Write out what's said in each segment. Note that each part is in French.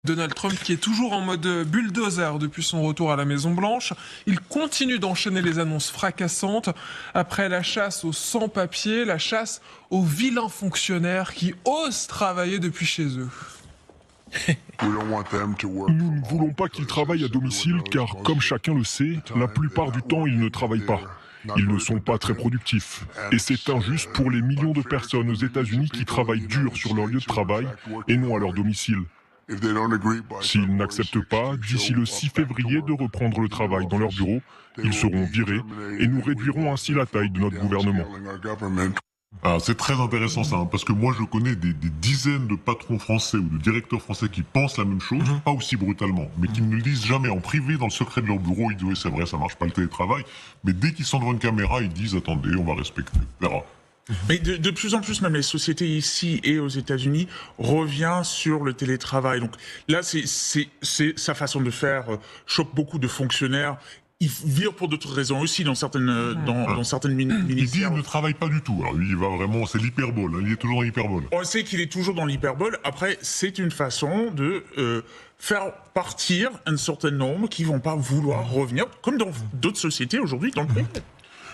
Donald Trump qui est toujours en mode bulldozer depuis son retour à la Maison-Blanche. Il continue d'enchaîner les annonces fracassantes. Après la chasse aux sans-papiers, la chasse aux vilains fonctionnaires qui osent travailler depuis chez eux. Nous ne voulons pas qu'ils travaillent à domicile car, comme chacun le sait, la plupart du temps, ils ne travaillent pas. Ils ne sont pas très productifs. Et c'est injuste pour les millions de personnes aux États-Unis qui travaillent dur sur leur lieu de travail et non à leur domicile. S'ils n'acceptent pas, d'ici le 6 février, de reprendre le travail dans leur bureau, ils seront virés et nous réduirons ainsi la taille de notre gouvernement. Ah, c'est très intéressant ça, parce que moi je connais des dizaines de patrons français ou de directeurs français qui pensent la même chose, pas aussi brutalement, mais qui ne le disent jamais en privé, dans le secret de leur bureau. Ils disent oui c'est vrai, ça marche pas le télétravail, mais dès qu'ils sont devant une caméra, ils disent attendez, on va respecter, on verra. Mais de plus en plus, même les sociétés ici et aux États-Unis reviennent sur le télétravail. Donc là, c'est sa façon de faire choque beaucoup de fonctionnaires. Ils virent pour d'autres raisons aussi dans certaines ministères. Il dit qu'il ne travaille pas du tout. Alors lui, il va vraiment, c'est l'hyperbole. Hein, il est toujours dans l'hyperbole. On sait qu'il est toujours dans l'hyperbole. Après, c'est une façon de faire partir un certain nombre qui vont pas vouloir revenir, comme dans d'autres sociétés aujourd'hui dans le pays.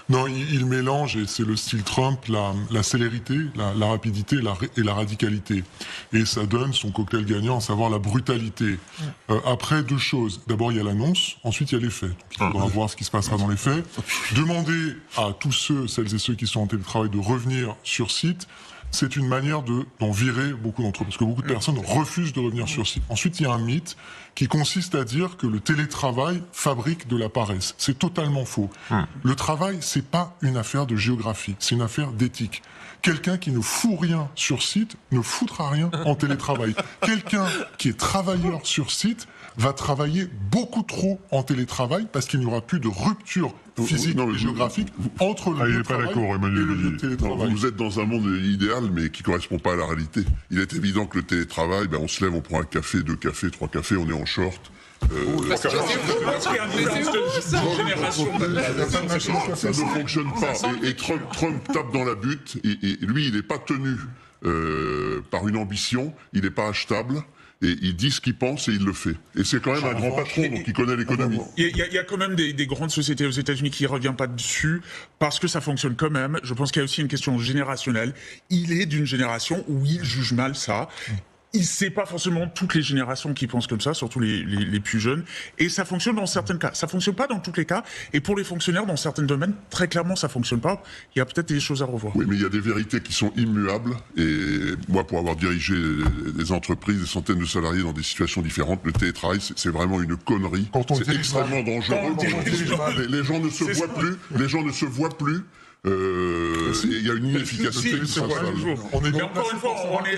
Non, il mélange, et c'est le style Trump, la célérité, la rapidité et la radicalité. Et ça donne son cocktail gagnant, à savoir la brutalité. Après, deux choses. D'abord, il y a l'annonce, ensuite, il y a les faits. Il faudra voir ce qui se passera dans les faits. Demander à tous celles et ceux qui sont en télétravail de revenir sur site, c'est une manière d'en virer beaucoup d'entre eux, parce que beaucoup de personnes refusent de revenir sur site. Ensuite, il y a un mythe qui consiste à dire que le télétravail fabrique de la paresse. C'est totalement faux. Le travail, c'est pas une affaire de géographie, c'est une affaire d'éthique. Quelqu'un qui ne fout rien sur site ne foutra rien en télétravail. Quelqu'un qui est travailleur sur site va travailler beaucoup trop en télétravail parce qu'il n'y aura plus de rupture physique et géographique entre le lieu de travail et le lieu de télétravail. Vous êtes dans un monde idéal, mais qui ne correspond pas à la réalité. Il est évident que le télétravail, on se lève, on prend un café, 2 cafés, 3 cafés, on est en short. Ça ne fonctionne pas. Et Trump tape dans la butte. Et lui, il n'est pas tenu par une ambition. Il n'est pas achetable. Et il dit ce qu'il pense et il le fait. Et c'est quand même un grand patron, donc il connaît l'économie. Il y a quand même des grandes sociétés aux États-Unis qui ne reviennent pas dessus, parce que ça fonctionne quand même. Je pense qu'il y a aussi une question générationnelle. Il est d'une génération où il juge mal ça. C'est pas forcément toutes les générations qui pensent comme ça, surtout les plus jeunes. Et ça fonctionne dans certains cas. Ça fonctionne pas dans tous les cas. Et pour les fonctionnaires, dans certains domaines, très clairement, ça fonctionne pas. Il y a peut-être des choses à revoir. Oui, mais il y a des vérités qui sont immuables. Et moi, pour avoir dirigé des entreprises, des centaines de salariés dans des situations différentes, le télétravail, c'est vraiment une connerie. C'est extrêmement dangereux. Les gens ne se voient plus. Les gens ne se voient plus. Il y a une inefficacité. Mais encore une fois,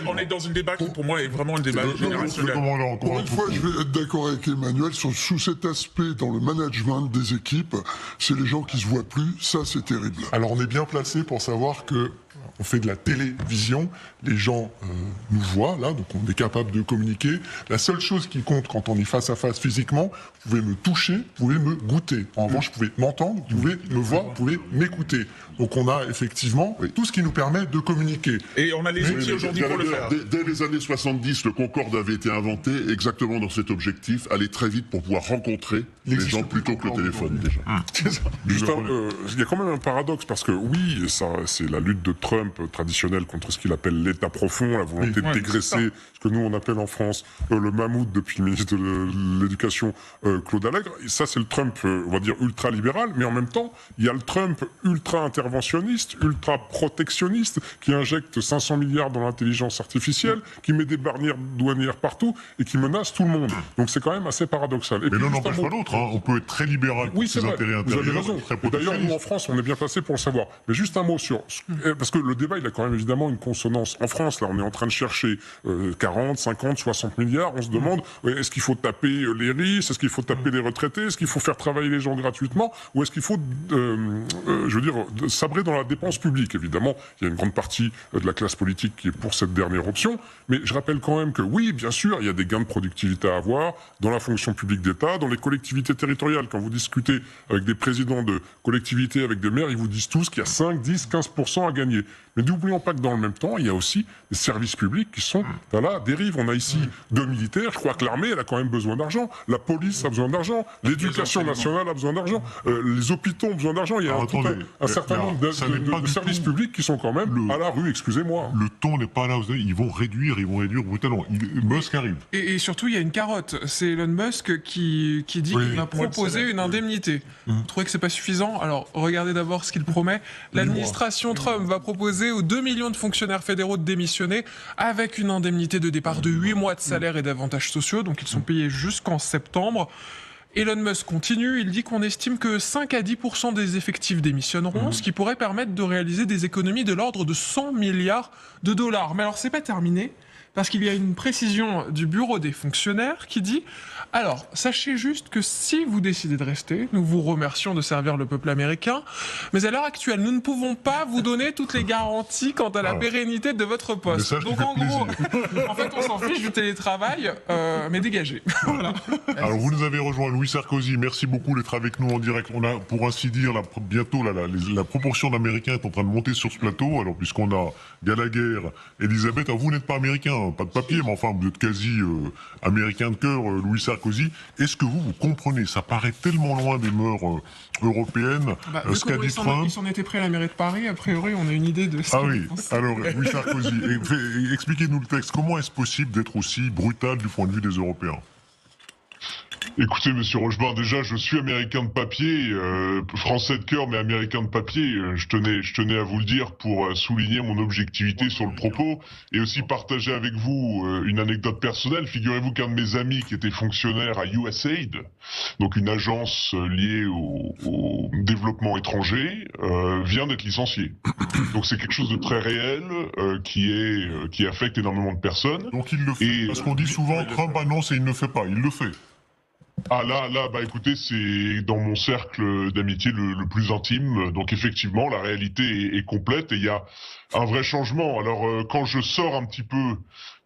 on est dans un débat qui, pour moi, est vraiment un débat générationnel. Pour une fois, je vais être d'accord avec Emmanuel sous cet aspect dans le management des équipes. C'est les gens qui se voient plus. Ça, c'est terrible. Alors, on est bien placé pour savoir que on fait de la télévision, les gens nous voient, là, donc on est capable de communiquer. La seule chose qui compte quand on est face à face physiquement, vous pouvez me toucher, vous pouvez me goûter. En revanche, vous pouvez m'entendre, vous pouvez me voir, vous pouvez m'écouter. Donc on a effectivement tout ce qui nous permet de communiquer. Et on a les outils aujourd'hui pour le faire. Dès les années 70, le Concorde avait été inventé exactement dans cet objectif, aller très vite pour pouvoir rencontrer les gens plutôt que le téléphone, déjà. Il y a quand même un paradoxe, parce que oui, ça, c'est la lutte de Trump traditionnelle contre ce qu'il appelle l'État profond, la volonté de dégraisser ce que nous on appelle en France le mammouth depuis le ministre de l'Éducation Claude Allègre. Et ça, c'est le Trump, on va dire, ultra-libéral, mais en même temps, il y a le Trump ultra-interventionniste, ultra-protectionniste, qui injecte 500 milliards dans l'intelligence artificielle, qui met des barrières douanières partout et qui menace tout le monde. Donc c'est quand même assez paradoxal. Et mais l'un n'empêche pas l'autre, hein. On peut être très libéral pour ses intérêts intérieurs. Vous avez raison. D'ailleurs, nous en France, on est bien placé pour le savoir. Mais juste un mot sur... Parce que le débat, il a quand même évidemment une consonance. En France, là, on est en train de chercher 40, 50, 60 milliards. On se demande, est-ce qu'il faut taper les riches? Est-ce qu'il faut taper les retraités? Est-ce qu'il faut faire travailler les gens gratuitement? Ou est-ce qu'il faut, je veux dire, sabrer dans la dépense publique? Évidemment, il y a une grande partie de la classe politique qui est pour cette dernière option. Mais je rappelle quand même que oui, bien sûr, il y a des gains de productivité à avoir dans la fonction publique d'État, dans les collectivités territoriales. Quand vous discutez avec des présidents de collectivités, avec des maires, ils vous disent tous qu'il y a 5, 10, 15% à gagner. Mais n'oublions pas que dans le même temps, il y a aussi des services publics qui sont à la dérive. On a ici 2 militaires, je crois que l'armée, elle a quand même besoin d'argent, la police a besoin d'argent, l'éducation nationale a besoin d'argent, les hôpitaux ont besoin d'argent, il y a un certain nombre de services publics qui sont quand même à la rue, excusez-moi. Le ton n'est pas là, ils vont réduire brutalement. Musk arrive. Et surtout, il y a une carotte. C'est Elon Musk qui dit qu'il va proposer une indemnité. Vous trouvez que c'est pas suffisant? Alors, regardez d'abord ce qu'il promet. L'administration Trump va proposer aux 2 millions de fonctionnaires fédéraux de démissionner avec une indemnité de départ de 8 mois de salaire et d'avantages sociaux. Donc, ils sont payés jusqu'en septembre. Elon Musk continue, il dit qu'on estime que 5 à 10% des effectifs démissionneront, ce qui pourrait permettre de réaliser des économies de l'ordre de 100 milliards de dollars. Mais alors, c'est pas terminé, parce qu'il y a une précision du bureau des fonctionnaires qui dit « Alors, sachez juste que si vous décidez de rester, nous vous remercions de servir le peuple américain, mais à l'heure actuelle, nous ne pouvons pas vous donner toutes les garanties quant à la pérennité de votre poste. Donc en gros, en fait, on s'en fiche du télétravail, mais dégagé. » Voilà. Alors, vous nous avez rejoint, Louis Sarkozy. Merci beaucoup d'être avec nous en direct. On a, pour ainsi dire, bientôt, la proportion d'Américains est en train de monter sur ce plateau. Alors, puisqu'on a Gallagher, Elisabeth, alors vous n'êtes pas américain, pas de papier, mais enfin, vous êtes quasi américain de cœur, Louis Sarkozy. Est-ce que vous comprenez? Ça paraît tellement loin des mœurs européennes. Ce qu'a dit Trump. Ils s'en étaient pris à la mairie de Paris, a priori, on a une idée de ça. Ah oui, alors, Louis Sarkozy, expliquez-nous le texte. Comment est-ce possible d'être aussi brutal du point de vue des Européens? Écoutez, monsieur Rochebard, déjà, je suis américain de papier, français de cœur, mais américain de papier. Je tenais à vous le dire pour souligner mon objectivité sur le propos et aussi partager avec vous une anecdote personnelle. Figurez-vous qu'un de mes amis qui était fonctionnaire à USAID, donc une agence liée au développement étranger, vient d'être licencié. Donc c'est quelque chose de très réel qui affecte énormément de personnes. Donc il le fait. Parce qu'on dit souvent, Trump annonce et il ne le fait pas. Il le fait. Ah là, bah écoutez, c'est dans mon cercle d'amitié le plus intime. Donc effectivement, la réalité est complète et il y a un vrai changement. Alors quand je sors un petit peu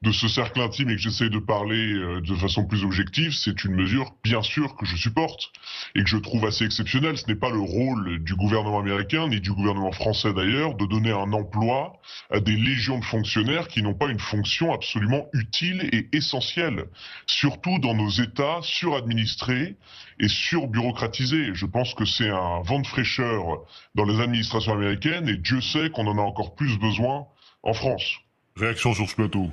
de ce cercle intime et que j'essaie de parler de façon plus objective, c'est une mesure, bien sûr, que je supporte et que je trouve assez exceptionnelle. Ce n'est pas le rôle du gouvernement américain, ni du gouvernement français d'ailleurs, de donner un emploi à des légions de fonctionnaires qui n'ont pas une fonction absolument utile et essentielle, surtout dans nos États suradministrés et surbureaucratisés. Je pense que c'est un vent de fraîcheur dans les administrations américaines et Dieu sait qu'on en a encore plus besoin en France. Réaction sur ce plateau.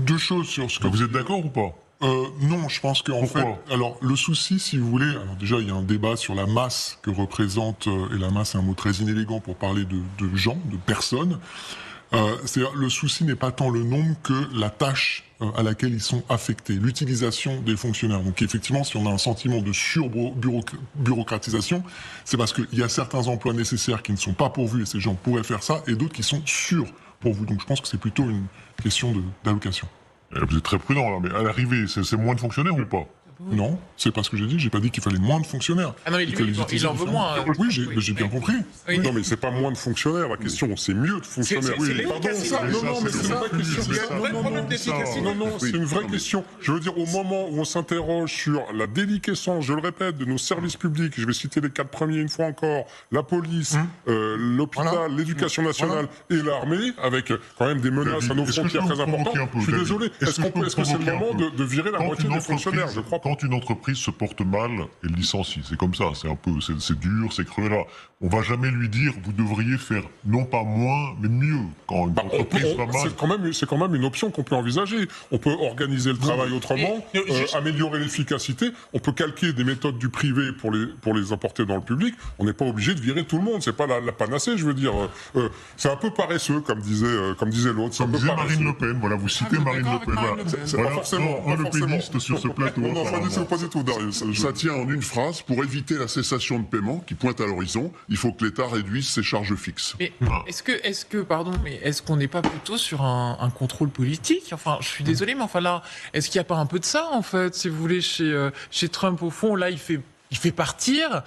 Deux choses sur ce que... Vous êtes d'accord ou pas? Non, je pense qu'en fait... Alors, le souci, si vous voulez... Alors déjà, il y a un débat sur la masse que représente... et la masse est un mot très inélégant pour parler de gens, de personnes. C'est-à-dire, le souci n'est pas tant le nombre que la tâche à laquelle ils sont affectés, l'utilisation des fonctionnaires. Donc effectivement, si on a un sentiment de surbureaucratisation, c'est parce qu'il y a certains emplois nécessaires qui ne sont pas pourvus et ces gens pourraient faire ça, et d'autres qui sont pourvus. Donc je pense que c'est plutôt une question d'allocation. Vous êtes très prudent là, mais à l'arrivée, c'est moins de fonctionnaires ou pas? Non, c'est pas ce que j'ai pas dit qu'il fallait moins de fonctionnaires. Ah non, mais lui, il en veut moins. Oui, j'ai bien compris. Oui. Non, mais c'est pas moins de fonctionnaires, la question, c'est mieux de fonctionnaires. C'est une vraie question. Je veux dire, au moment où on s'interroge sur la déliquescence, je le répète, de nos services publics, je vais citer les 4 premiers une fois encore, la police, l'hôpital, l'éducation nationale et l'armée, avec quand même des menaces à nos frontières très importantes. Je suis désolé. Est-ce que c'est le moment de virer la moitié des fonctionnaires? Je crois pas. Quand une entreprise se porte mal, elle licencie. C'est comme ça, c'est dur, c'est creux là. On va jamais lui dire, vous devriez faire non pas moins, mais mieux. Quand une entreprise va mal. C'est quand même une option qu'on peut envisager. On peut organiser le travail autrement, améliorer l'efficacité. On peut calquer des méthodes du privé pour les importer dans le public. On n'est pas obligé de virer tout le monde. C'est pas la panacée, je veux dire. C'est un peu paresseux, comme disait l'autre. Comme disait Marine Le Pen. Voilà, vous citez Marine Le Pen. C'est pas forcément un lepéniste sur ce plateau. Pas du tout, Darius. Ça tient en une phrase. Pour éviter la cessation de paiement qui pointe à l'horizon, il faut que l'État réduise ses charges fixes. Mais est-ce qu'on n'est pas plutôt sur un contrôle politique? Enfin, je suis désolé, mais enfin là, est-ce qu'il n'y a pas un peu de ça, en fait, si vous voulez, chez Trump, au fond, là, il fait partir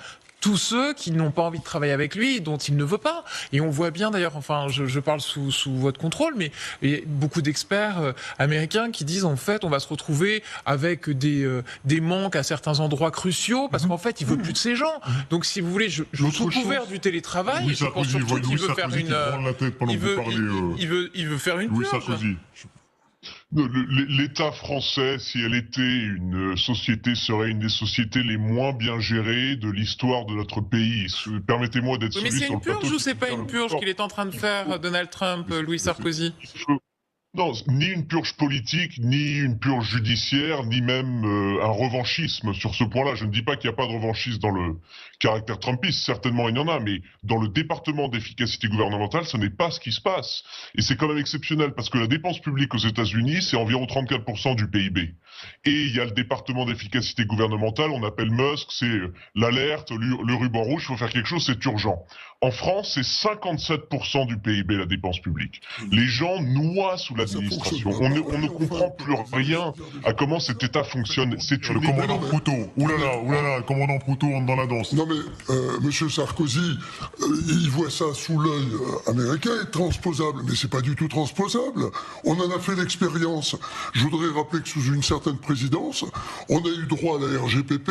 tous ceux qui n'ont pas envie de travailler avec lui, dont il ne veut pas. Et on voit bien d'ailleurs, enfin, je parle sous votre contrôle, mais il y a beaucoup d'experts américains qui disent en fait, on va se retrouver avec des manques à certains endroits cruciaux, parce qu'en fait, il veut plus de ces gens. Donc, si vous voulez, sous couvert du télétravail, je pense surtout qu'il veut faire une. Il veut faire une purge. L'État français, si elle était une société, serait une des sociétés les moins bien gérées de l'histoire de notre pays. Permettez-moi d'être mais c'est une purge ou c'est pas une purge qu'il est en train de faire Donald Trump, Louis Sarkozy? Non, ni une purge politique, ni une purge judiciaire, ni même un revanchisme sur ce point-là. Je ne dis pas qu'il n'y a pas de revanchisme dans le caractère trumpiste, certainement il y en a, mais dans le département d'efficacité gouvernementale, ce n'est pas ce qui se passe. Et c'est quand même exceptionnel, parce que la dépense publique aux États-Unis, c'est environ 34% du PIB. Et il y a le département d'efficacité gouvernementale, on appelle Musk, c'est l'alerte, le ruban rouge, il faut faire quelque chose, c'est urgent. En France, c'est 57% du PIB, la dépense publique. Les gens noient sous l'administration. On ne comprend plus rien à comment cet État fonctionne. C'est le commandant Proutot. Oulala, le commandant Proutot entre dans la danse. Non mais, monsieur Sarkozy, il voit ça sous l'œil américain et transposable. Mais c'est pas du tout transposable. On en a fait l'expérience. Je voudrais rappeler que sous une certaine présidence, on a eu droit à la RGPP,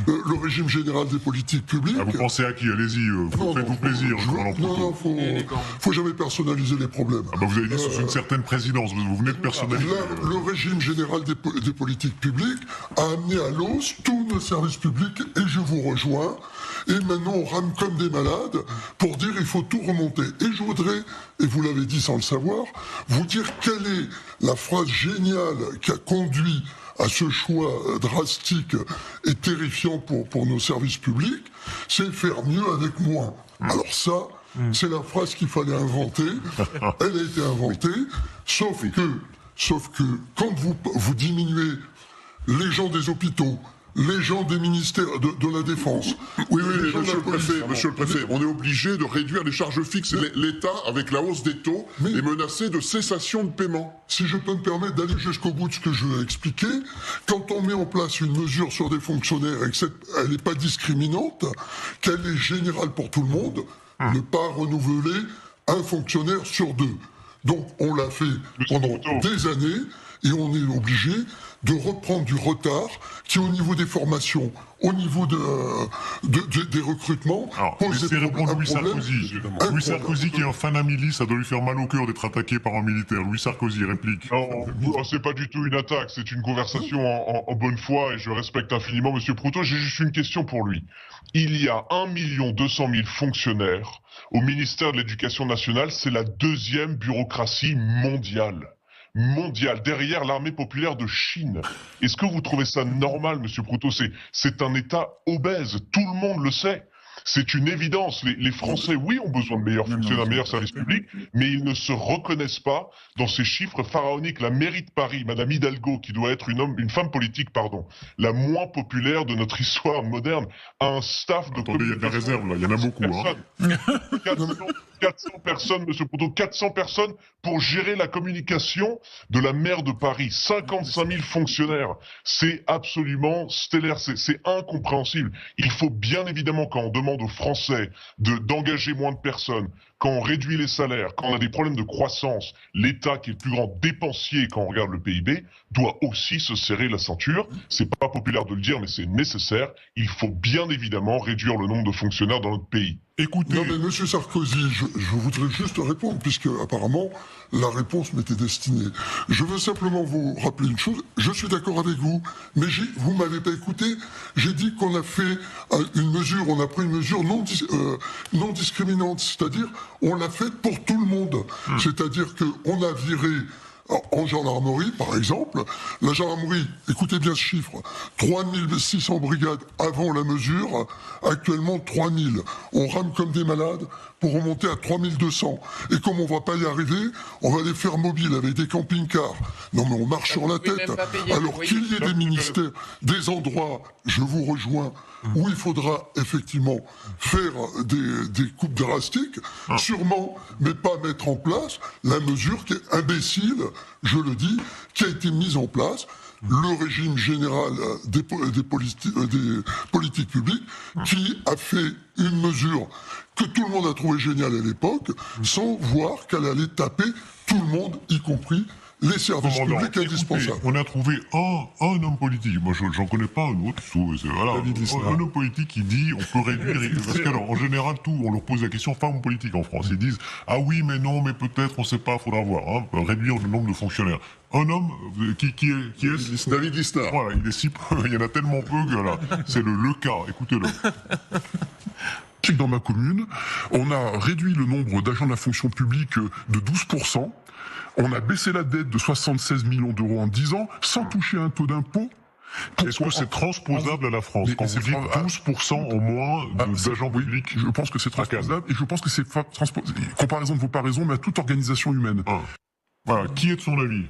le régime général des politiques publiques. Ah, vous pensez à qui? Allez-y, faites-vous plaisir. Non, faut jamais personnaliser les problèmes. Ah bah vous avez dit sous une certaine présidence, vous venez de personnaliser. Le régime général des politiques publiques a amené à l'os tous nos services publics et je vous rejoins. Et maintenant on rame comme des malades pour dire il faut tout remonter. Et je voudrais, et vous l'avez dit sans le savoir, vous dire quelle est la phrase géniale qui a conduit à ce choix drastique et terrifiant pour nos services publics, c'est faire mieux avec moins. Alors ça, c'est la phrase qu'il fallait inventer. Elle a été inventée, sauf que quand vous diminuez les gens des hôpitaux, les gens des ministères de la Défense. Oui, monsieur le préfet, on est obligé de réduire les charges fixes. L'État, avec la hausse des taux, est menacé de cessation de paiement. Si je peux me permettre d'aller jusqu'au bout de ce que je veux expliquer, quand on met en place une mesure sur des fonctionnaires et qu'elle n'est pas discriminante, qu'elle est générale pour tout le monde, ne pas renouveler un fonctionnaire sur deux. Donc on l'a fait pendant des années et on est obligé de reprendre du retard qui, au niveau des formations, au niveau des recrutements, pose des problèmes. Louis Sarkozy qui est un fan d'Amélie, ça doit lui faire mal au cœur d'être attaqué par un militaire. Louis Sarkozy, réplique. Non, c'est pas du tout une attaque, c'est une conversation en bonne foi et je respecte infiniment Monsieur Proutot. J'ai juste une question pour lui. Il y a 1 200 000 fonctionnaires au ministère de l'Éducation nationale, c'est la deuxième bureaucratie mondiale. Derrière l'armée populaire de Chine. Est-ce que vous trouvez ça normal, monsieur Proutot? C'est un État obèse, tout le monde le sait. C'est une évidence. Les Français, oui, ont besoin de meilleurs fonctionnaires, de meilleurs services publics, mais ils ne se reconnaissent pas dans ces chiffres pharaoniques. La mairie de Paris, Madame Hidalgo, qui doit être une femme politique, la moins populaire de notre histoire moderne, a un staff de... Attendez, il y a de la réserve, là, il y en a beaucoup. 400 personnes, monsieur Proutot, 400 personnes pour gérer la communication de la maire de Paris. 55 000 fonctionnaires. C'est absolument stellaire, c'est incompréhensible. Il faut bien évidemment, quand on demande aux Français d'engager moins de personnes, quand on réduit les salaires, quand on a des problèmes de croissance, l'État, qui est le plus grand dépensier quand on regarde le PIB, doit aussi se serrer la ceinture. C'est pas populaire de le dire, mais c'est nécessaire. Il faut bien évidemment réduire le nombre de fonctionnaires dans notre pays. Écoutez... Non mais monsieur Sarkozy, je voudrais juste répondre, puisque apparemment la réponse m'était destinée. Je veux simplement vous rappeler une chose, je suis d'accord avec vous, mais vous m'avez pas écouté, j'ai dit qu'on a fait on a pris une mesure non discriminante, c'est-à-dire on l'a fait pour tout le monde. C'est-à-dire qu'on a viré en gendarmerie, par exemple, la gendarmerie, écoutez bien ce chiffre, 3600 brigades avant la mesure, actuellement 3000. On rame comme des malades pour remonter à 3200. Et comme on va pas y arriver, on va les faire mobiles avec des camping-cars. Non mais on marche sur la tête. Alors qu'il y ait des ministères, des endroits, je vous rejoins, où il faudra effectivement faire des coupes drastiques, sûrement, mais pas mettre en place la mesure qui est imbécile, je le dis, qui a été mise en place. le régime général des politiques publiques, qui a fait une mesure que tout le monde a trouvé géniale à l'époque, sans voir qu'elle allait taper tout le monde, y compris les services publics indispensables. On a trouvé un homme politique, moi j'en connais pas un autre, voilà, un homme politique qui dit on peut réduire, parce qu'en général on leur pose la question femmes politiques en France, ils disent ah oui mais non mais peut-être on sait pas, faudra voir, hein, réduire le nombre de fonctionnaires. Un homme qui est David Lisnard. Voilà, il est si peu, il y en a tellement peu que là, c'est le cas, écoutez-le. Dans ma commune, on a réduit le nombre d'agents de la fonction publique de 12%. On a baissé la dette de 76 millions d'euros en 10 ans, sans toucher un taux d'impôt. Est-ce que c'est transposable à la France quand vous dites 12% en moins d'agents publics? Je pense que c'est transposable et je pense que c'est comparaison de vos pas raison, mais à toute organisation humaine. Voilà. Qui est de son avis?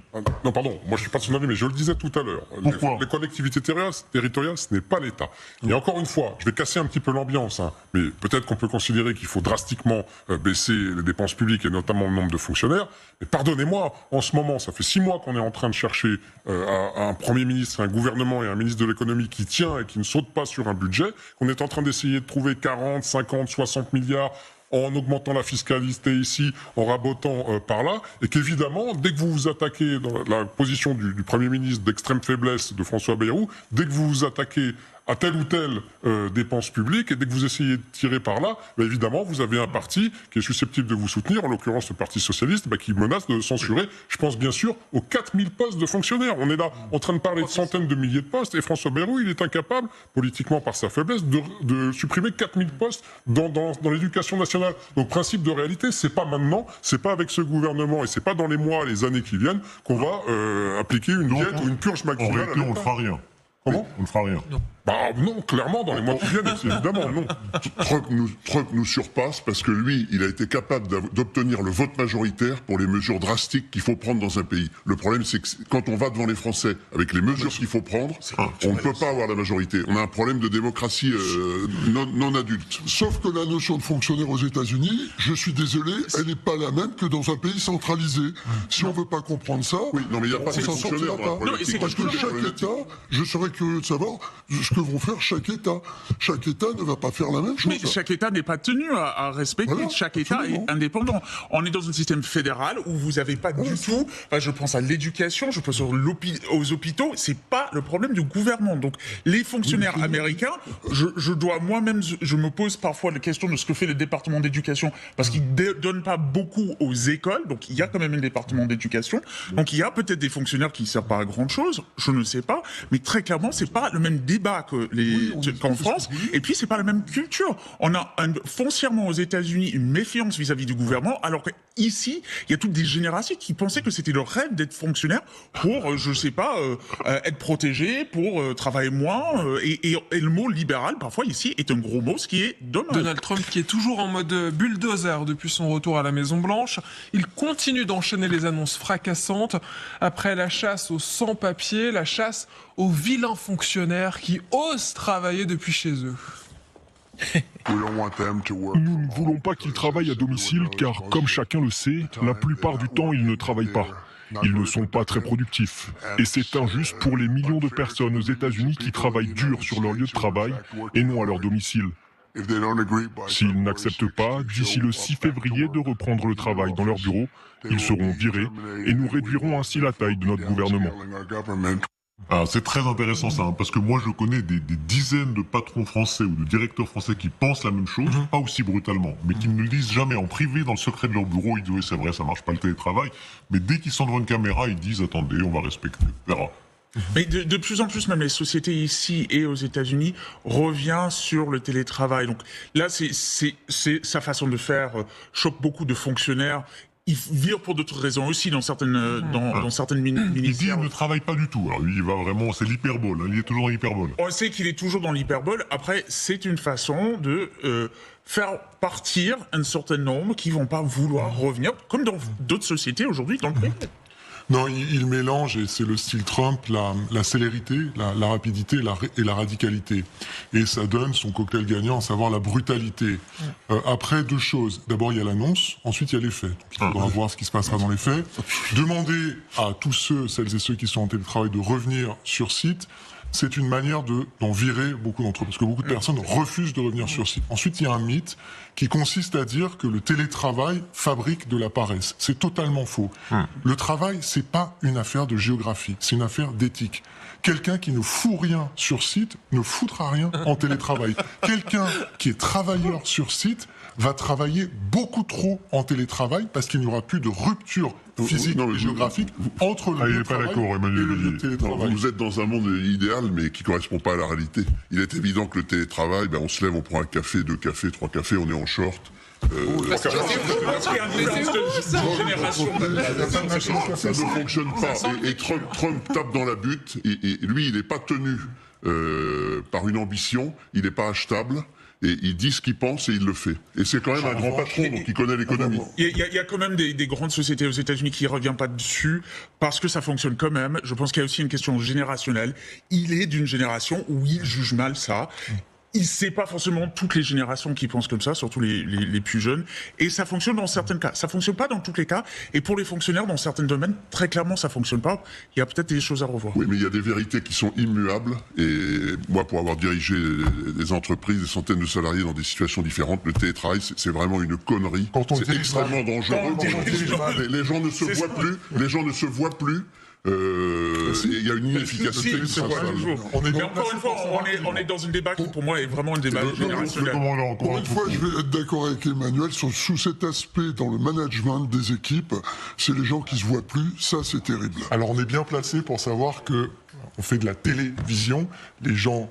Non, pardon, moi je suis pas de son avis, mais je le disais tout à l'heure. Pourquoi? Les collectivités territoriales, ce n'est pas l'État. Et encore une fois, je vais casser un petit peu l'ambiance, hein, mais peut-être qu'on peut considérer qu'il faut drastiquement baisser les dépenses publiques et notamment le nombre de fonctionnaires. Mais pardonnez-moi, en ce moment, ça fait 6 mois qu'on est en train de chercher un Premier ministre, un gouvernement et un ministre de l'économie qui tient et qui ne saute pas sur un budget, qu'on est en train d'essayer de trouver 40, 50, 60 milliards en augmentant la fiscalité ici, en rabotant par là, et qu'évidemment, dès que vous vous attaquez dans la position du Premier ministre d'extrême faiblesse de François Bayrou, dès que vous vous attaquez à telle ou telle dépense publique, et dès que vous essayez de tirer par là, bah évidemment, vous avez un parti qui est susceptible de vous soutenir, en l'occurrence le Parti Socialiste, bah, qui menace de censurer, je pense bien sûr, aux 4000 postes de fonctionnaires. On est là en train de parler de centaines de milliers de postes, et François Bayrou, il est incapable, politiquement par sa faiblesse, de supprimer 4000 postes dans l'éducation nationale. Donc principe de réalité, c'est pas maintenant, c'est pas avec ce gouvernement, et c'est pas dans les mois, les années qui viennent, qu'on va appliquer une diète ou une purge maximale. En réalité, on ne fera rien. Comment? On ne fera rien. Non. Bah non, clairement, dans les mois qui viennent, évidemment, non. Trump nous surpasse parce que lui, il a été capable d'obtenir le vote majoritaire pour les mesures drastiques qu'il faut prendre dans un pays. Le problème, c'est que quand on va devant les Français avec les mesures qu'il faut prendre, on ne peut pas avoir la majorité. On a un problème de démocratie non adulte. Sauf que la notion de fonctionnaire aux États-Unis, je suis désolé, elle n'est pas la même que dans un pays centralisé. Si on veut pas comprendre ça, oui, non mais il n'y a pas de fonctionnaires dans la politique. Parce que chaque État, je serais curieux de savoir ce que vont faire chaque État. Chaque État ne va pas faire la même chose. Mais chaque État n'est pas tenu à respecter. Voilà, chaque État absolument. Est indépendant. On est dans un système fédéral où vous n'avez pas du tout... Enfin, je pense à l'éducation, je pense aux hôpitaux. C'est pas le problème du gouvernement. Donc, les fonctionnaires américains, je dois moi-même... Je me pose parfois la question de ce que fait le département d'éducation, parce qu'il ne donne pas beaucoup aux écoles. Donc, il y a quand même un département d'éducation. Donc, il y a peut-être des fonctionnaires qui ne servent pas à grand-chose. Je ne sais pas. Mais très clairement, c'est pas le même débat qu'en France, et puis c'est pas la même culture. On a foncièrement aux États-Unis une méfiance vis-à-vis du gouvernement, alors qu'ici, il y a toutes des générations qui pensaient que c'était leur rêve d'être fonctionnaire pour, je sais pas, être protégé, pour travailler moins, et le mot libéral, parfois ici, est un gros mot, ce qui est dommage. Donald Trump, qui est toujours en mode bulldozer depuis son retour à la Maison-Blanche, il continue d'enchaîner les annonces fracassantes. Après la chasse aux sans-papiers, la chasse aux vilains fonctionnaires qui osent travailler depuis chez eux. Nous ne voulons pas qu'ils travaillent à domicile car, comme chacun le sait, la plupart du temps, ils ne travaillent pas. Ils ne sont pas très productifs. Et c'est injuste pour les millions de personnes aux États-Unis qui travaillent dur sur leur lieu de travail et non à leur domicile. S'ils n'acceptent pas, d'ici le 6 février, de reprendre le travail dans leur bureau, ils seront virés et nous réduirons ainsi la taille de notre gouvernement. Ah, c'est très intéressant ça, hein, parce que moi je connais des dizaines de patrons français ou de directeurs français qui pensent la même chose, pas aussi brutalement, mais qui ne le disent jamais en privé, dans le secret de leur bureau. Ils disent oui, c'est vrai, ça marche pas le télétravail, mais dès qu'ils sont devant une caméra, ils disent attendez, on va respecter, verra. Mais de plus en plus, même les sociétés ici et aux États-Unis revient sur le télétravail. Donc là, c'est sa façon de faire choque beaucoup de fonctionnaires. Il vire pour d'autres raisons aussi dans certaines ministères. Il dit qu'il ne travaille pas du tout. Alors lui, il va vraiment, c'est l'hyperbole. Hein, il est toujours dans l'hyperbole. On sait qu'il est toujours dans l'hyperbole. Après, c'est une façon de faire partir un certain nombre qui vont pas vouloir revenir, comme dans d'autres sociétés aujourd'hui dans le pays. Non, il mélange, et c'est le style Trump, la célérité, la rapidité et la radicalité. Et ça donne son cocktail gagnant, à savoir la brutalité. Après, deux choses. D'abord, il y a l'annonce, ensuite il y a les faits. Il faudra voir ce qui se passera dans les faits. Demander à tous celles et ceux qui sont en télétravail de revenir sur site, c'est une manière d'en virer beaucoup d'entre eux, parce que beaucoup de personnes refusent de revenir sur site. Ensuite, il y a un mythe qui consiste à dire que le télétravail fabrique de la paresse. C'est totalement faux. Le travail, c'est pas une affaire de géographie, c'est une affaire d'éthique. Quelqu'un qui ne fout rien sur site ne foutra rien en télétravail. Quelqu'un qui est travailleur sur site va travailler beaucoup trop en télétravail parce qu'il n'y aura plus de rupture physique et géographique entre le lieu de travail et le lieu de télétravail. Vous êtes dans un monde idéal, mais qui ne correspond pas à la réalité. Il est évident que le télétravail, on se lève, on prend un café, 2 cafés, 3 cafés, on est en short. Ça ne fonctionne pas. Et Trump tape dans la butte. Et lui, il n'est pas tenu par une ambition. Il n'est pas achetable. Et il dit ce qu'il pense et il le fait. Et c'est quand même un grand patron, donc il connaît l'économie. Il y a quand même des grandes sociétés aux États-Unis qui ne reviennent pas dessus parce que ça fonctionne quand même. Je pense qu'il y a aussi une question générationnelle. Il est d'une génération où il juge mal ça. C'est pas forcément toutes les générations qui pensent comme ça, surtout les plus jeunes. Et ça fonctionne dans certains cas. Ça fonctionne pas dans tous les cas. Et pour les fonctionnaires, dans certains domaines, très clairement, ça fonctionne pas. Il y a peut-être des choses à revoir. Oui, mais il y a des vérités qui sont immuables. Et moi, pour avoir dirigé des entreprises, des centaines de salariés dans des situations différentes, le télétravail, c'est vraiment une connerie. C'est extrêmement dangereux. Les gens ne se voient plus. Les gens ne se voient plus. Il y a une inefficacité. Mais encore une fois, on est dans un débat qui pour moi est vraiment un débat générationnel. Pour une fois, je vais être d'accord avec Emmanuel sous cet aspect dans le management des équipes, c'est les gens qui se voient plus, ça c'est terrible. Alors on est bien placé pour savoir que on fait de la télévision, les gens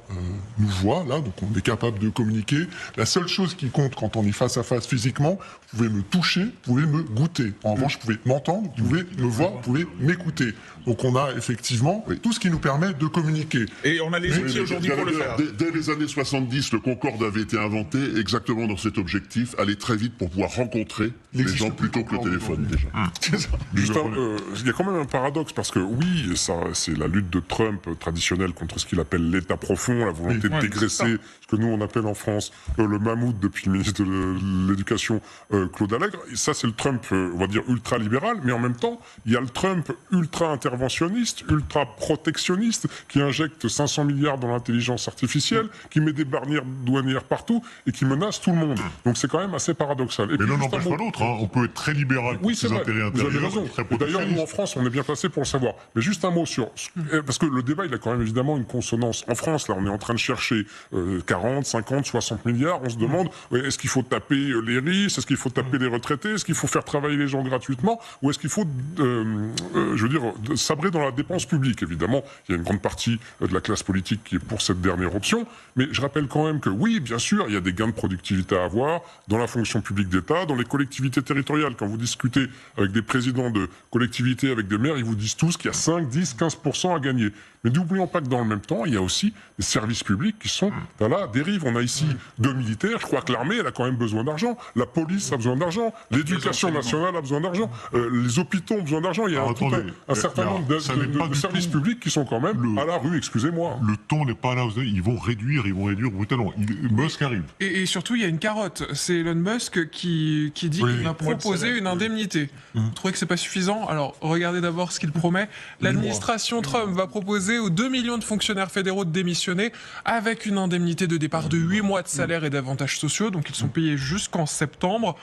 nous voient là, donc on est capable de communiquer. La seule chose qui compte quand on est face à face physiquement, vous pouvez me toucher, vous pouvez me goûter. En revanche, vous pouvez m'entendre, vous pouvez me voir, vous pouvez m'écouter. Donc on a effectivement tout ce qui nous permet de communiquer. Et on a les outils aujourd'hui pour le faire. Dès les années 70, le Concorde avait été inventé exactement dans cet objectif, aller très vite pour pouvoir rencontrer les gens plutôt que le téléphone déjà. Il y a quand même un paradoxe parce que oui, ça, c'est la lutte de Trump traditionnelle contre ce qu'il appelle l'État profond, la volonté de dégraisser ce que nous on appelle en France le mammouth depuis le ministre de l'Éducation Claude Allègre. Et ça c'est le Trump, on va dire ultra-libéral, mais en même temps il y a le Trump ultra-interventionniste, ultra-protectionniste qui injecte 500 milliards dans l'intelligence artificielle, qui met des barrières douanières partout et qui menace tout le monde. Donc c'est quand même assez paradoxal. Et mais l'un n'empêche pas l'autre, on peut être très libéral pour ses intérêts intérieurs. Vous avez raison. D'ailleurs nous en France on est bien placé pour le savoir. Mais juste un mot sur... Parce que le débat il a quand même évidemment une consonance. En France là on est en train de chercher 40, 50, 60 milliards. On se demande est-ce qu'il faut taper les riches, est-ce qu'il faut taper les retraités, est-ce qu'il faut faire travailler les gens gratuitement ou est-ce qu'il faut sabrer dans la dépense publique. Évidemment, il y a une grande partie de la classe politique qui est pour cette dernière option, mais je rappelle quand même que oui, bien sûr, il y a des gains de productivité à avoir dans la fonction publique d'État, dans les collectivités territoriales. Quand vous discutez avec des présidents de collectivités, avec des maires, ils vous disent tous qu'il y a 5, 10, 15% à gagner. Mais n'oublions pas que dans le même temps, il y a aussi des services publics qui sont à la dérive. On a ici 2 militaires, je crois que l'armée, elle a quand même besoin d'argent, la police a besoin d'argent, l'éducation nationale a besoin d'argent, les hôpitaux ont besoin d'argent. Il y a un certain nombre de services publics qui sont quand même à la rue, excusez-moi. Le ton n'est pas là, vous savez, ils vont réduire brutalement. Musk arrive. Et surtout, il y a une carotte. C'est Elon Musk qui dit qu'il va proposer une indemnité. Vous trouvez que c'est pas suffisant? Alors, regardez d'abord ce qu'il promet. L'administration Trump va proposer aux 2 millions de fonctionnaires fédéraux de démissionner avec une indemnité de départ de 8 mois de salaire et d'avantages sociaux. Donc, ils sont payés jusqu'en septembre.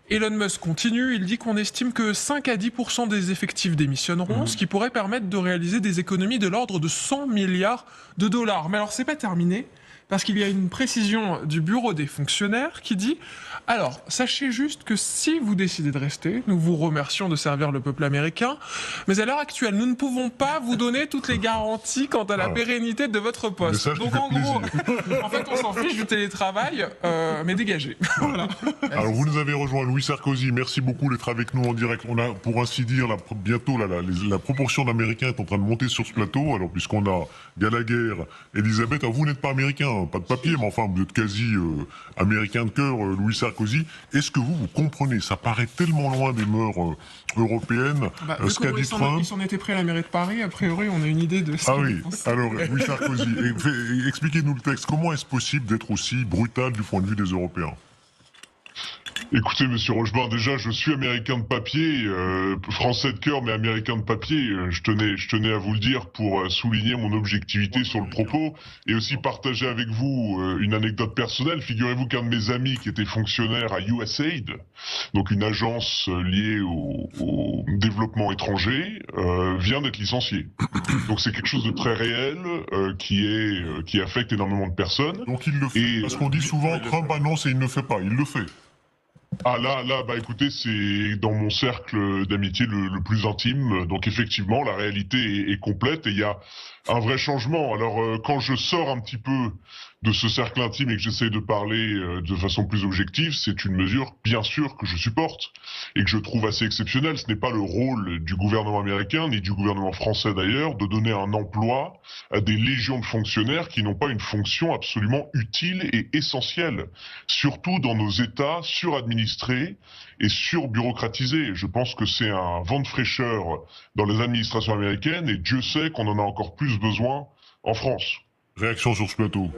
Elon Musk continue, il dit qu'on estime que 5 à 10% des effectifs démissionneront, ce qui pourrait permettre de réaliser des économies de l'ordre de 100 milliards de dollars. Mais alors, c'est pas terminé, parce qu'il y a une précision du bureau des fonctionnaires qui dit « Alors, sachez juste que si vous décidez de rester, nous vous remercions de servir le peuple américain, mais à l'heure actuelle, nous ne pouvons pas vous donner toutes les garanties quant à la pérennité de votre poste. » Donc en gros, en fait, on s'en fiche du télétravail, mais dégagé. Voilà. Alors vous nous avez rejoint, Louis Sarkozy, merci beaucoup d'être avec nous en direct. On a, pour ainsi dire, bientôt la proportion d'Américains est en train de monter sur ce plateau, alors puisqu'on a Gallagher, Elisabeth, alors vous n'êtes pas américain, pas de papier, mais enfin, vous êtes quasi américain de cœur, Louis Sarkozy. Est-ce que vous comprenez? Ça paraît tellement loin des mœurs européennes, ce qu'a dit Trump. Ils s'en étaient pris à la mairie de Paris, a priori, on a une idée de ça. Ah oui, alors, Louis Sarkozy, expliquez-nous le texte. Comment est-ce possible d'être aussi brutal du point de vue des Européens? Écoutez, monsieur Rochebin, déjà, je suis américain de papier, français de cœur, mais américain de papier. Je tenais à vous le dire pour souligner mon objectivité sur le propos et aussi partager avec vous une anecdote personnelle. Figurez-vous qu'un de mes amis qui était fonctionnaire à USAID, donc une agence liée au développement étranger, vient d'être licencié. Donc c'est quelque chose de très réel qui affecte énormément de personnes. Donc il le fait. Parce qu'on dit souvent, Trump annonce et il ne le fait pas. Il le fait. Ah là, bah écoutez, c'est dans mon cercle d'amitié le plus intime, donc effectivement la réalité est complète et il y a un vrai changement. Alors quand je sors un petit peu de ce cercle intime et que j'essaye de parler de façon plus objective, c'est une mesure bien sûr que je supporte et que je trouve assez exceptionnelle. Ce n'est pas le rôle du gouvernement américain, ni du gouvernement français d'ailleurs, de donner un emploi à des légions de fonctionnaires qui n'ont pas une fonction absolument utile et essentielle, surtout dans nos États suradministrés et surbureaucratisés. Je pense que c'est un vent de fraîcheur dans les administrations américaines et Dieu sait qu'on en a encore plus besoin en France. Réaction sur ce plateau.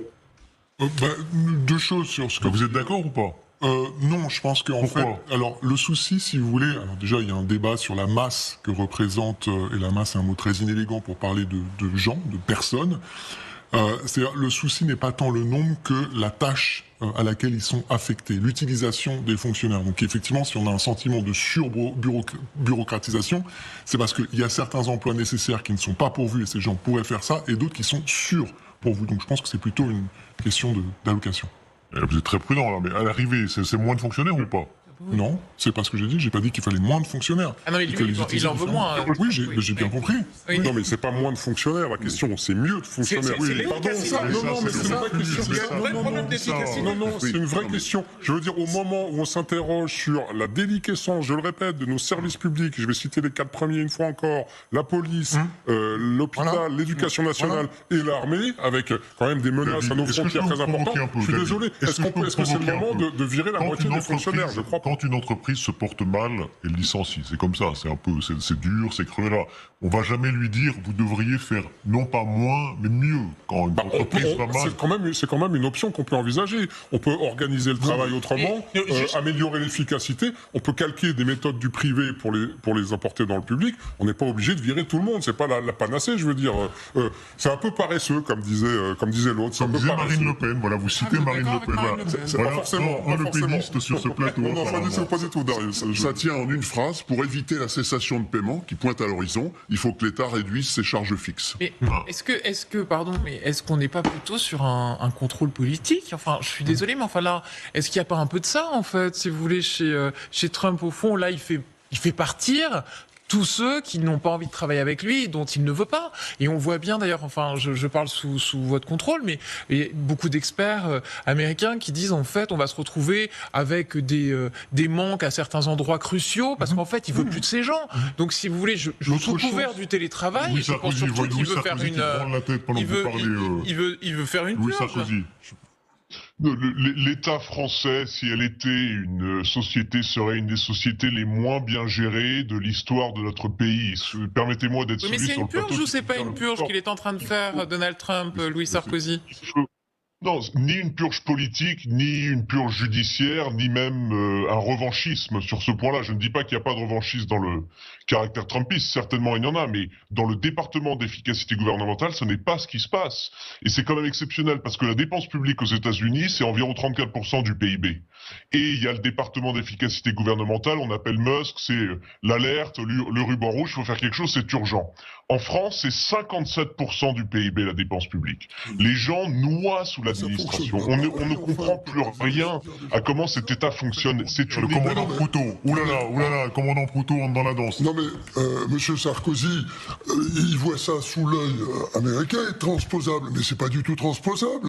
Deux choses sur ce que... Vous êtes d'accord ou pas? Non, je pense qu'en fait, alors le souci, si vous voulez, alors déjà il y a un débat sur la masse que représente, et la masse est un mot très inélégant pour parler de gens, de personnes. C'est-à-dire le souci n'est pas tant le nombre que la tâche à laquelle ils sont affectés, l'utilisation des fonctionnaires. Donc effectivement, si on a un sentiment de surbureaucratisation, c'est parce qu'il y a certains emplois nécessaires qui ne sont pas pourvus et ces gens pourraient faire ça, et d'autres qui sont surpourvus. Donc je pense que c'est plutôt une question d'allocation. Vous êtes très prudent là, mais à l'arrivée, c'est moins de fonctionnaires ou pas? Non, c'est pas ce que j'ai dit. J'ai pas dit qu'il fallait moins de fonctionnaires. Ah non, mais lui, il en veut moins. Oui, j'ai bien compris. Oui. Non, mais c'est pas moins de fonctionnaires. La question, c'est mieux de fonctionnaires. Pardon, ça. Non, mais c'est une vraie question. Non, c'est une vraie question. Je veux dire, au moment où on s'interroge sur la déliquescence, je le répète, de nos services publics, je vais citer les 4 premiers une fois encore, la police, l'hôpital, l'éducation nationale et l'armée, avec quand même des menaces à nos frontières très importantes. Je suis désolé. Est-ce que c'est le moment de virer la moitié des fonctionnaires? Je crois pas. Quand une entreprise se porte mal, elle licencie. C'est comme ça, c'est un peu, c'est dur, c'est creux là. On va jamais lui dire, vous devriez faire non pas moins, mais mieux. Quand une entreprise va mal. C'est quand même une option qu'on peut envisager. On peut organiser le travail autrement, améliorer l'efficacité. On peut calquer des méthodes du privé pour les apporter dans le public. On n'est pas obligé de virer tout le monde. C'est pas la panacée, je veux dire. C'est un peu paresseux, comme disait l'autre. Comme disait Marine Le Pen. Voilà, vous citez Marine Le Pen. Voilà. C'est pas forcément un européiste sur ce plateau. Pas du tout, Darius. Ça tient en une phrase. Pour éviter la cessation de paiement qui pointe à l'horizon, il faut que l'État réduise ses charges fixes. Mais est-ce qu'on n'est pas plutôt sur un contrôle politique? Enfin, je suis désolé, mais enfin là, est-ce qu'il n'y a pas un peu de ça, en fait, si vous voulez, chez Trump, au fond, là, il fait partir tous ceux qui n'ont pas envie de travailler avec lui, dont il ne veut pas. Et on voit bien d'ailleurs, enfin, je parle sous votre contrôle, mais il y a beaucoup d'experts américains qui disent en fait, on va se retrouver avec des manques à certains endroits cruciaux, parce qu'en fait, il veut plus de ces gens. Donc, si vous voulez, sous couvert du télétravail, je pense surtout qu'il veut faire il veut faire une purge. L'État français, si elle était une société, serait une des sociétés les moins bien gérées de l'histoire de notre pays. Permettez-moi d'être celui sur le plateau. Mais c'est une purge ou c'est pas une purge qu'il est en train de faire, Donald Trump, Louis Sarkozy? Non, ni une purge politique, ni une purge judiciaire, ni même un revanchisme sur ce point-là. Je ne dis pas qu'il n'y a pas de revanchisme dans le caractère trumpiste, certainement il y en a, mais dans le département d'efficacité gouvernementale, ce n'est pas ce qui se passe. Et c'est quand même exceptionnel, parce que la dépense publique aux États-Unis, c'est environ 34% du PIB. Et il y a le département d'efficacité gouvernementale, on appelle Musk, c'est l'alerte, le ruban rouge, il faut faire quelque chose, c'est urgent. En France, c'est 57% du PIB, la dépense publique. Les gens noient sous l'administration. On ne comprend plus rien à comment cet État fonctionne. C'est le commandant Proutot. Oulala, le commandant Proutot entre dans la danse. Non mais, monsieur Sarkozy, il voit ça sous l'œil américain et transposable. Mais c'est pas du tout transposable.